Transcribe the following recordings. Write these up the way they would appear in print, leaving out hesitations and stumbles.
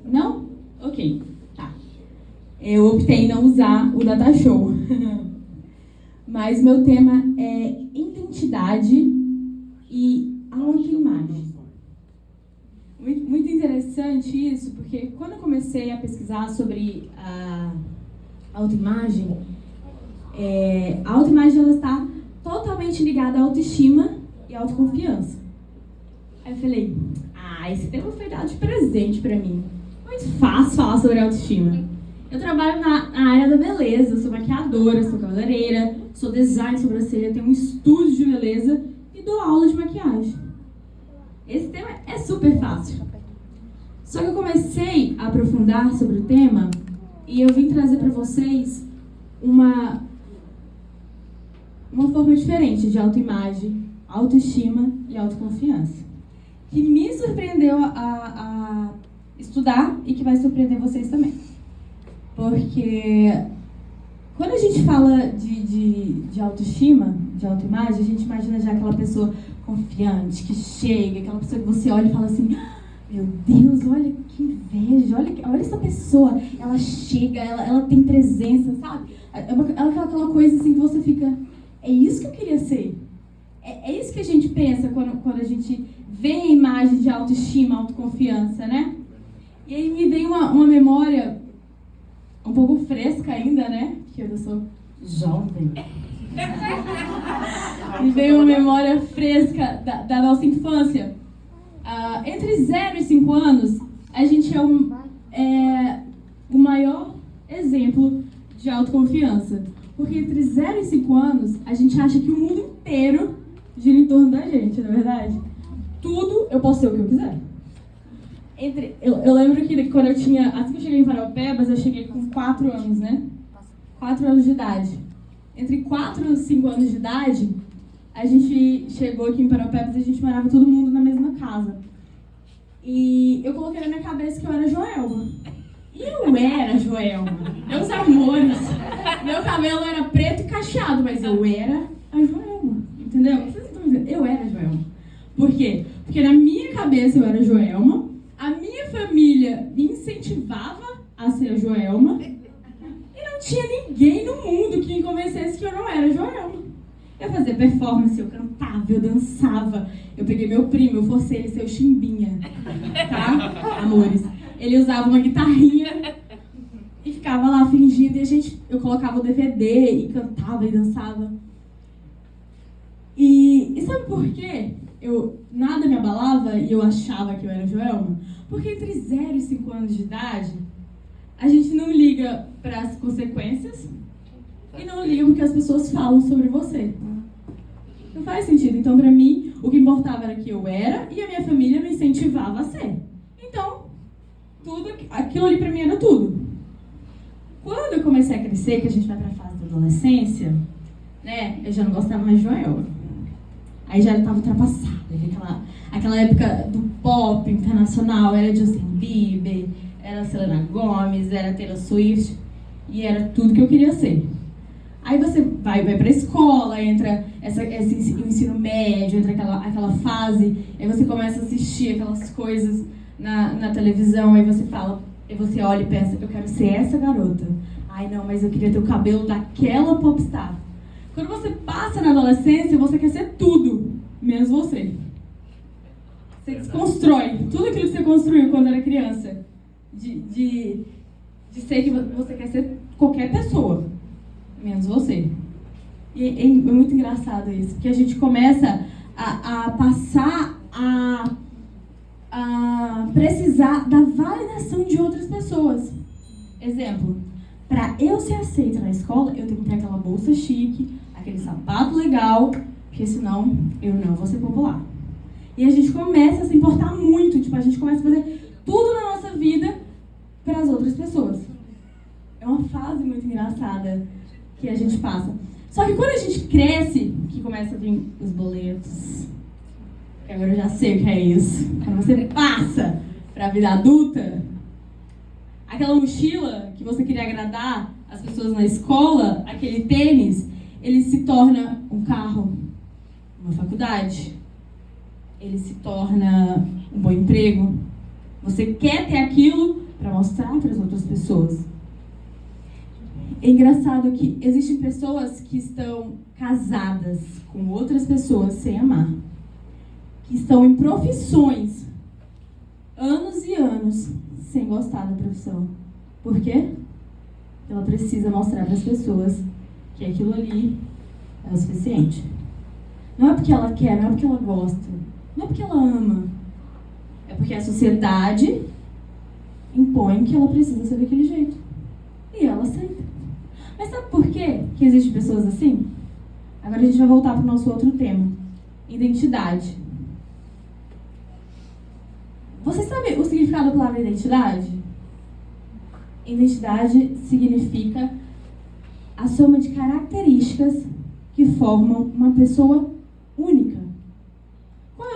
Não? Ok, tá. Eu optei em não usar o data show. Mas meu tema é identidade e autoimagem. Muito interessante isso, porque quando eu comecei a pesquisar sobre a autoimagem, a autoimagem ela está totalmente ligada à autoestima e à autoconfiança. Aí eu falei, esse tema foi dado de presente pra mim. Muito fácil falar sobre autoestima. Eu trabalho na área da beleza, sou maquiadora, sou cabeleireira, sou design de sobrancelha, tenho um estúdio de beleza e dou aula de maquiagem. Esse tema é super fácil. Só que eu comecei a aprofundar sobre o tema e eu vim trazer para vocês uma forma diferente de autoimagem, autoestima e autoconfiança, que me surpreendeu a estudar e que vai surpreender vocês também. Porque quando a gente fala de autoestima, de autoimagem, a gente imagina já aquela pessoa confiante, que chega, aquela pessoa que você olha e fala assim, meu Deus, olha que inveja, olha essa pessoa, ela chega, ela tem presença, sabe? Aquela coisa assim que você fica, é isso que eu queria ser. É isso que a gente pensa quando a gente vê a imagem de autoestima, autoconfiança, né? E aí me veio uma memória um pouco fresca ainda, né? Porque eu sou jovem. Me veio uma memória fresca da nossa infância. Entre 0 e 5 anos, a gente é o maior exemplo de autoconfiança. Porque entre 0 e 5 anos, a gente acha que o mundo inteiro gira em torno da gente, não é verdade? Tudo, eu posso ser o que eu quiser. Eu lembro que quando assim que eu cheguei em Paraupebas, eu cheguei com 4 anos, né? 4 anos de idade. Entre 4 e 5 anos de idade, a gente chegou aqui em Paraupebas e a gente morava todo mundo na mesma casa. E eu coloquei na minha cabeça que eu era Joelma. E eu era Joelma. Meus amores. Meu cabelo era preto e cacheado, mas eu era a Joelma. Entendeu? Vocês estão entendendo? Eu era a Joelma. Por quê? Porque na minha cabeça eu era a Joelma. A minha família me incentivava a ser a Joelma. E não tinha ninguém no mundo que me convencesse que eu não era a Joelma. Eu fazia performance, eu cantava, eu dançava. Eu peguei meu primo, eu forcei ele a ser o Chimbinha. Tá? Amores. Ele usava uma guitarrinha e ficava lá fingindo. E eu colocava o DVD e cantava e dançava. E sabe por quê? Nada me abalava e eu achava que eu era Joelma? Porque entre 0 e 5 anos de idade, a gente não liga para as consequências e não liga porque as pessoas falam sobre você. Não faz sentido. Então, para mim, o que importava era que eu era e a minha família me incentivava a ser. Então, aquilo ali para mim era tudo. Quando eu comecei a crescer, que a gente vai para a fase da adolescência, né, eu já não gostava mais de Joelma. Aí já estava ultrapassada. Aquela época do pop internacional, era Justin Bieber, era Selena Gomez, era Taylor Swift, e era tudo que eu queria ser. Aí você vai pra escola, entra esse ensino médio, entra aquela fase, aí você começa a assistir aquelas coisas na televisão, aí você olha e pensa, eu quero ser essa garota. Ai não, mas eu queria ter o cabelo daquela popstar. Quando você passa na adolescência, você quer ser tudo, menos você. Você desconstrói tudo aquilo que você construiu quando era criança. De ser que você quer ser qualquer pessoa, menos você. E é muito engraçado isso, porque a gente começa a passar a precisar da validação de outras pessoas. Exemplo, para eu ser aceita na escola, eu tenho que ter aquela bolsa chique, aquele sapato legal, porque senão eu não vou ser popular. E a gente começa a se importar muito, a gente começa a fazer tudo na nossa vida para as outras pessoas. É uma fase muito engraçada que a gente passa. Só que quando a gente cresce, que começa a vir os boletos, que agora eu já sei o que é isso. Quando você passa para a vida adulta, aquela mochila que você queria agradar as pessoas na escola, aquele tênis, ele se torna um carro, uma faculdade. Ele se torna um bom emprego. Você quer ter aquilo para mostrar para as outras pessoas. É engraçado que existem pessoas que estão casadas com outras pessoas sem amar. Que estão em profissões anos e anos sem gostar da profissão. Por quê? Ela precisa mostrar para as pessoas que aquilo ali é o suficiente. Não é porque ela quer, não é porque ela gosta, não é porque ela ama. É porque a sociedade impõe que ela precisa ser daquele jeito. E ela aceita. Mas sabe por quê que existem pessoas assim? Agora a gente vai voltar para o nosso outro tema. Identidade. Você sabe o significado da palavra identidade? Identidade significa a soma de características que formam uma pessoa única. Qual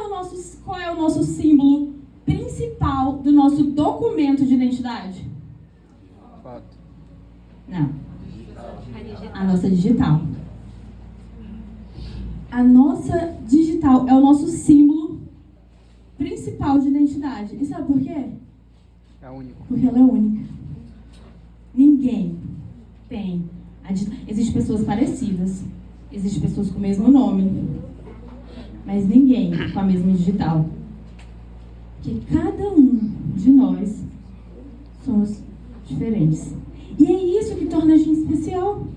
é o nosso símbolo principal do nosso documento de identidade? Foto. Não. A nossa digital. A nossa digital é o nosso símbolo principal de identidade. E sabe por quê? É único. Porque ela é única. Ninguém tem. Existem pessoas parecidas. Existem pessoas com o mesmo nome. Mas ninguém com a mesma digital. Porque cada um de nós somos diferentes. E é isso que torna a gente especial.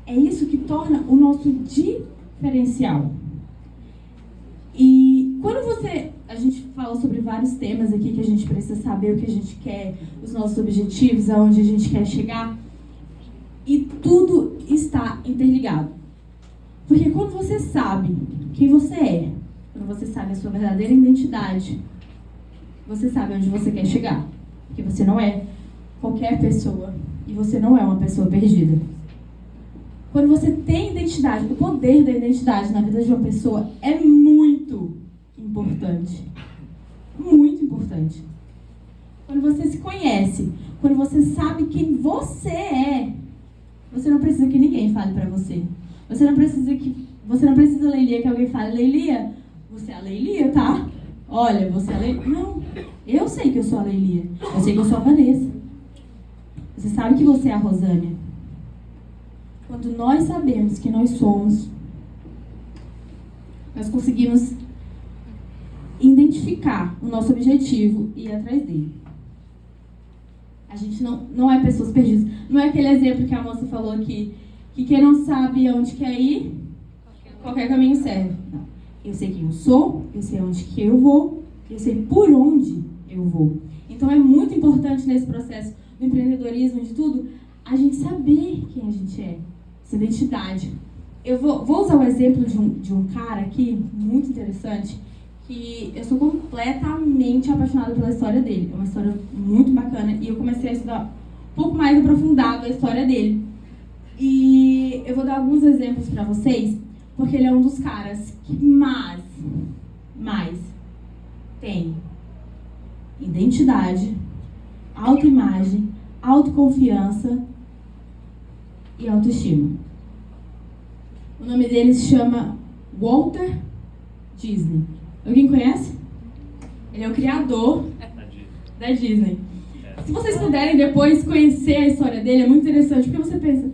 É isso que torna o nosso diferencial. E quando a gente fala sobre vários temas aqui que a gente precisa saber o que a gente quer, os nossos objetivos, aonde a gente quer chegar, e tudo está interligado. Porque quando você sabe quem você é, quando você sabe a sua verdadeira identidade, você sabe onde você quer chegar. Porque você não é qualquer pessoa e você não é uma pessoa perdida. Quando você tem identidade, o poder da identidade na vida de uma pessoa é muito importante. Muito importante. Quando você se conhece, quando você sabe quem você é, você não precisa que ninguém fale pra você. Você não precisa, Leilia, que alguém fale, Leilia, você é a Leilia, tá? Olha, você é a Leilia. Não, eu sei que eu sou a Leilia. Eu sei que eu sou a Vanessa. Você sabe que você é a Rosânia. Quando nós sabemos que nós somos, nós conseguimos identificar o nosso objetivo e ir atrás dele. A gente não é pessoas perdidas. Não é aquele exemplo que a moça falou aqui, que quem não sabe aonde quer ir, qualquer caminho serve. Não. Eu sei quem eu sou, eu sei aonde que eu vou, eu sei por onde eu vou. Então é muito importante nesse processo do empreendedorismo, de tudo, a gente saber quem a gente é, essa identidade. Eu vou usar o exemplo de um cara aqui, muito interessante, que eu sou completamente apaixonada pela história dele. É uma história muito bacana e eu comecei a estudar um pouco mais aprofundado a história dele. E eu vou dar alguns exemplos pra vocês, porque ele é um dos caras que mais tem identidade, autoimagem, autoconfiança e autoestima. O nome dele se chama Walter Disney. Alguém conhece? Ele é o criador da Disney. Se vocês puderem depois conhecer a história dele, é muito interessante, porque você pensa,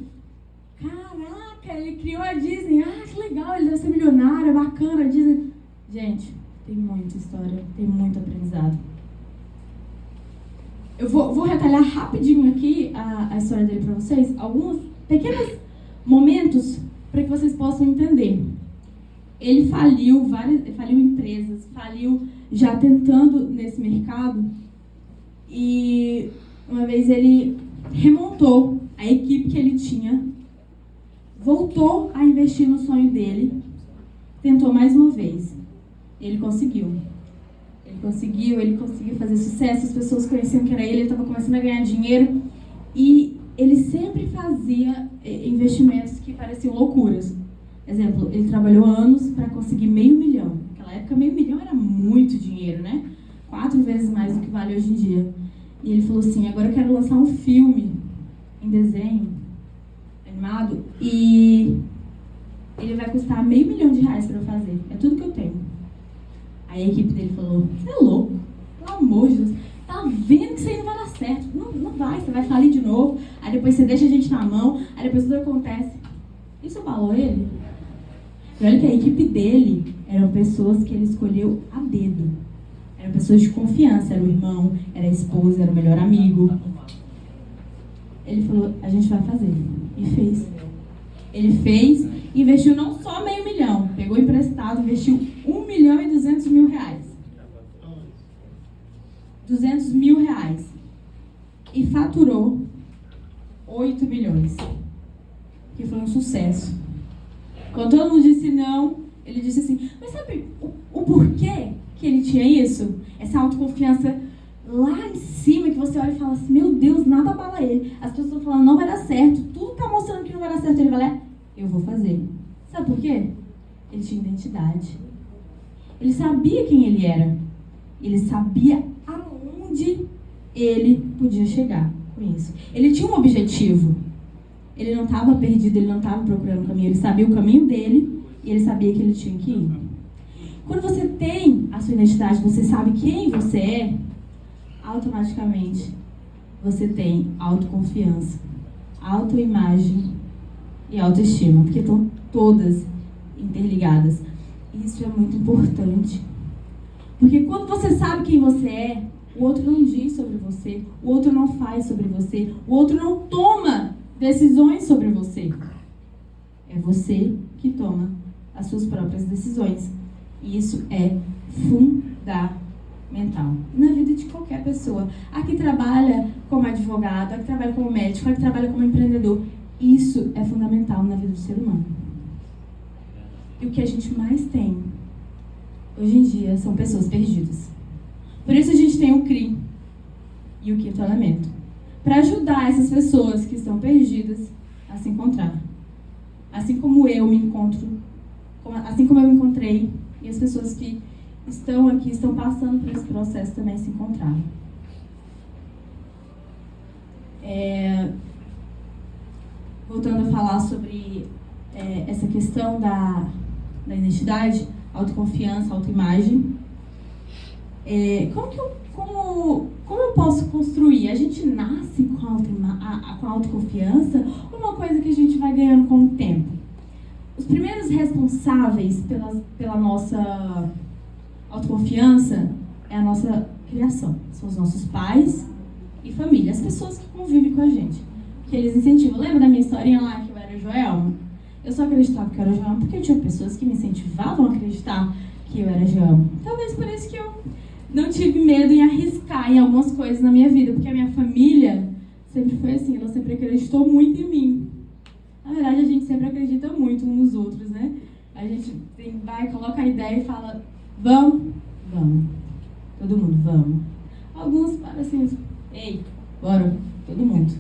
caraca, ele criou a Disney, que legal, ele deve ser milionário, é bacana a Disney. Gente, tem muita história, tem muito aprendizado. Eu vou retalhar rapidinho aqui a história dele para vocês, alguns pequenos momentos para que vocês possam entender. Ele faliu empresas, faliu já tentando nesse mercado, e uma vez ele remontou a equipe que ele tinha, voltou a investir no sonho dele, tentou mais uma vez. Ele conseguiu fazer sucesso, as pessoas conheciam que era ele estava começando a ganhar dinheiro, e ele sempre fazia investimentos que pareciam loucuras. Exemplo, ele trabalhou anos para conseguir R$500 mil. Naquela época, R$500 mil era muito dinheiro, né? 4 vezes mais do que vale hoje em dia. E ele falou assim, agora eu quero lançar um filme em desenho animado e ele vai custar R$500 mil para eu fazer. É tudo que eu tenho. Aí a equipe dele falou, você é louco, pelo amor de Deus, tá vendo que isso aí não vai dar certo. Não vai, você vai falir de novo. Aí depois você deixa a gente na mão, aí depois tudo acontece. Isso abalou ele. E olha que a equipe dele eram pessoas que ele escolheu a dedo. Eram pessoas de confiança, era o irmão, era a esposa, era o melhor amigo. Ele falou, a gente vai fazer. E fez. Ele fez, investiu não só R$500 mil, pegou emprestado, investiu R$1.200.000. R$200 mil. E faturou 8 milhões. Que foi um sucesso. Quando todo mundo disse não, ele disse assim, mas sabe o porquê que ele tinha isso? Essa autoconfiança lá em cima, que você olha e fala assim, meu Deus, nada abala ele. As pessoas estão falando, não vai dar certo, tudo está mostrando que não vai dar certo. Ele vai lá, eu vou fazer. Sabe por quê? Ele tinha identidade. Ele sabia quem ele era. Ele sabia aonde ele podia chegar com isso. Ele tinha um objetivo. Ele não estava perdido, ele não estava procurando o caminho. Ele sabia o caminho dele e ele sabia que ele tinha que ir. Quando você tem a sua identidade, você sabe quem você é, automaticamente você tem autoconfiança, autoimagem e autoestima, porque estão todas interligadas. Isso é muito importante. Porque quando você sabe quem você é, o outro não diz sobre você, o outro não faz sobre você, o outro não toma decisões sobre você. É você que toma as suas próprias decisões. E isso é fundamental na vida de qualquer pessoa. A que trabalha como advogado, a que trabalha como médico, a que trabalha como empreendedor. Isso é fundamental na vida do ser humano. E o que a gente mais tem hoje em dia são pessoas perdidas. Por isso a gente tem o CRI e o Quinto Elemento, para ajudar essas pessoas que estão perdidas a se encontrar. Assim como eu me encontro, assim como eu me encontrei, e as pessoas que estão aqui, estão passando por esse processo também se encontraram. Voltando a falar sobre essa questão da identidade, autoconfiança, autoimagem. Como eu posso construir? A gente nasce com a autoconfiança ou uma coisa que a gente vai ganhando com o tempo? Os primeiros responsáveis pela nossa autoconfiança é a nossa criação. São os nossos pais e família, as pessoas que convivem com a gente, que eles incentivam. Lembra da minha historinha lá que eu era Joelma? Eu só acreditava que eu era Joelma porque eu tinha pessoas que me incentivavam a acreditar que eu era Joelma. Talvez por isso que eu não tive medo em arriscar em algumas coisas na minha vida, porque a minha família sempre foi assim, ela sempre acreditou muito em mim. Na verdade, a gente sempre acredita muito uns nos outros, né? A gente vai, coloca a ideia e fala, vamos. Todo mundo, vamos. Alguns param assim, ei, bora, todo mundo.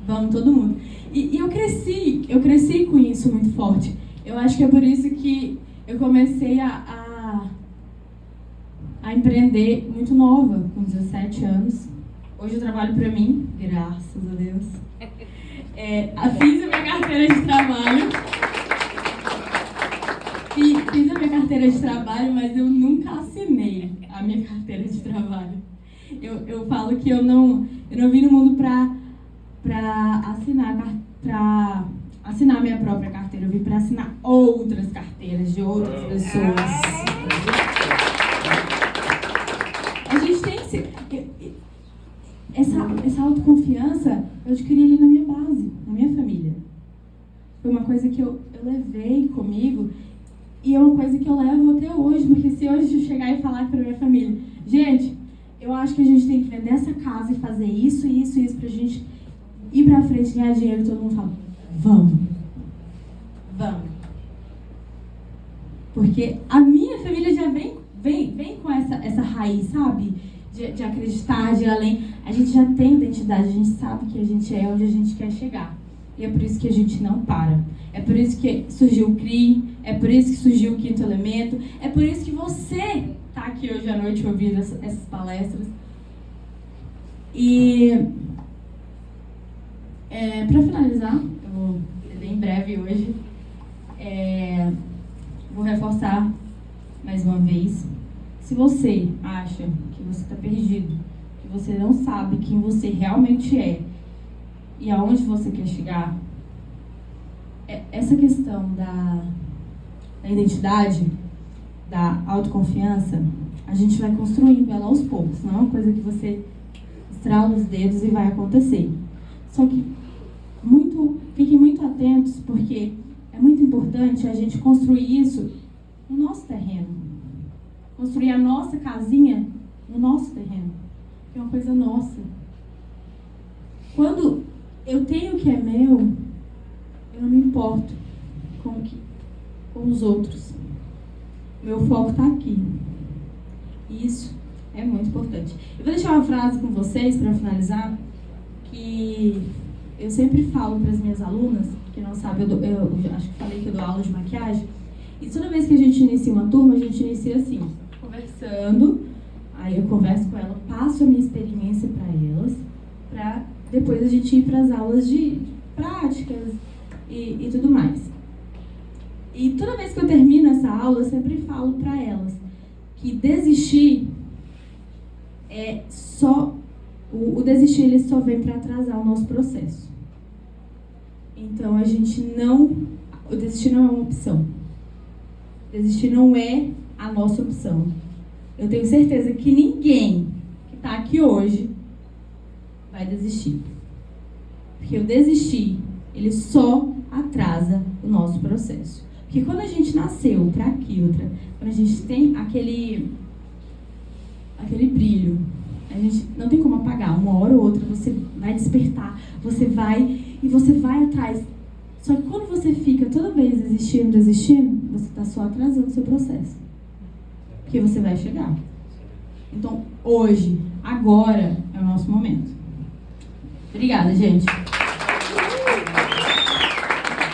Vamos, todo mundo. E eu cresci com isso muito forte. Eu acho que é por isso que eu comecei a empreender muito nova, com 17 anos. Hoje eu trabalho pra mim, graças a Deus. Fiz a minha carteira de trabalho. Fiz a minha carteira de trabalho, mas eu nunca assinei a minha carteira de trabalho. Eu falo que eu não vim no mundo pra assinar a minha própria carteira. Eu vim pra assinar outras carteiras de outras pessoas. A gente tem essa autoconfiança, eu adquiri ali na minha base, na minha família. Foi uma coisa que eu levei comigo e é uma coisa que eu levo até hoje, porque se hoje eu chegar e falar para minha família, gente, eu acho que a gente tem que vender essa casa e fazer isso, isso, isso pra gente ir pra frente, ganhar dinheiro, todo mundo fala, vamos. Porque a minha família já vem com essa raiz, sabe? De acreditar, de ir além. A gente já tem identidade, a gente sabe que a gente é onde a gente quer chegar. E é por isso que a gente não para. É por isso que surgiu o CRI, é por isso que surgiu o Quinto Elemento, é por isso que você está aqui hoje à noite ouvindo essas palestras. E para finalizar, eu vou ser bem breve hoje, vou reforçar mais uma vez. Se você acha que você está perdido que você não sabe quem você realmente é e aonde você quer chegar, essa questão da identidade, da autoconfiança, a gente vai construindo ela aos poucos. Não é uma coisa que você estrala os dedos e vai acontecer. Só que fiquem muito atentos, porque é muito importante a gente construir isso no nosso terreno. Construir a nossa casinha no nosso terreno, que é uma coisa nossa. Quando eu tenho o que é meu, eu não me importo com os outros. Meu foco está aqui. Isso é muito importante. Eu vou deixar uma frase com vocês para finalizar, que eu sempre falo para as minhas alunas, que não sabem, eu acho que falei que eu dou aula de maquiagem, e toda vez que a gente inicia uma turma, a gente inicia assim, conversando, aí eu converso com ela, passo a minha experiência para elas, para depois a gente ir para as aulas de práticas e tudo mais. E toda vez que eu termino essa aula, eu sempre falo para elas que desistir é só... O desistir, ele só vem para atrasar o nosso processo. Então, o desistir não é uma opção. Desistir não é a nossa opção. Eu tenho certeza que ninguém que está aqui hoje vai desistir. Porque o desistir, ele só atrasa o nosso processo. Porque quando a gente nasceu para aquilo, quando a gente tem aquele brilho, a gente não tem como apagar. Uma hora ou outra você vai despertar, você vai atrás. Só que quando você fica toda vez desistindo, você está só atrasando o seu processo. Porque você vai chegar. Então, hoje, agora, é o nosso momento. Obrigada, gente.